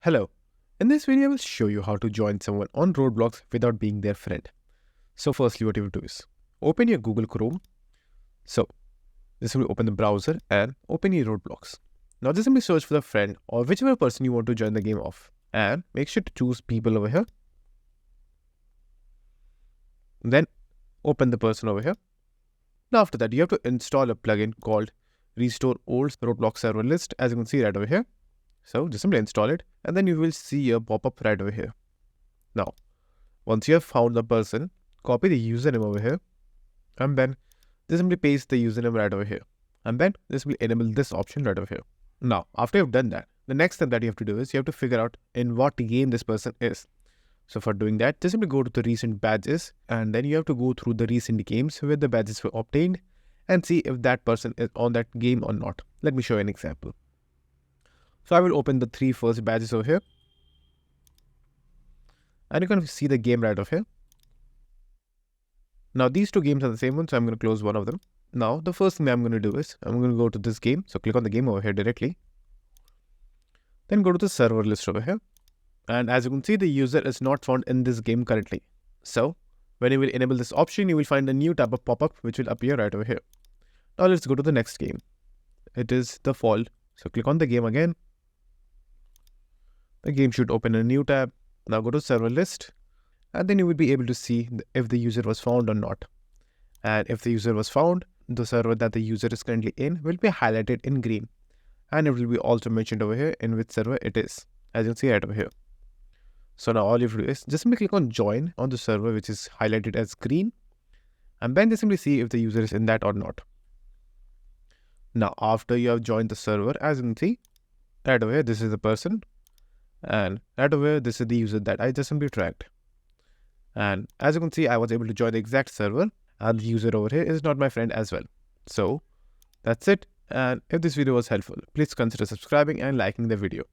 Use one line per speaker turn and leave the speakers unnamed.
Hello, in this video I will show you how to join someone on Roblox without being their friend. So firstly what you will do is, open your Google Chrome. So this will open the browser and open your Roblox. Now just simply search for the friend or whichever person you want to join the game of, and make sure to choose people over here. Then open the person over here. Now after that you have to install a plugin called Restore Old Roblox Server List, as you can see right over here. So just simply install it and then you will see a pop-up right over here. Now, once you have found the person, copy the username over here and then just simply paste the username right over here. And then this will enable this option right over here. Now, after you've done that, the next step that you have to do is you have to figure out in what game this person is. So for doing that, just simply go to the recent badges and then you have to go through the recent games where the badges were obtained and see if that person is on that game or not. Let me show you an example. So I will open the three first badges over here. And you can see the game right over here. Now these two games are the same one, so I'm going to close one of them. Now the first thing I'm going to do is, I'm going to go to this game. So click on the game over here directly. Then go to the server list over here. And as you can see, the user is not found in this game currently. So when you will enable this option, you will find a new tab of pop-up which will appear right over here. Now let's go to the next game. It is the Fall. So click on the game again. The game should open a new tab. Now go to server list and then you will be able to see if the user was found or not. And if the user was found, the server that the user is currently in will be highlighted in green. And it will be also mentioned over here in which server it is, as you can see right over here. So now all you have to do is just simply click on join on the server which is highlighted as green. And then just simply see if the user is in that or not. Now after you have joined the server, as you can see right over here, this is the person. And right over here, this is the user that I just simply tracked. And as you can see, I was able to join the exact server and the user over here is not my friend as well. So that's it. And if this video was helpful, please consider subscribing and liking the video.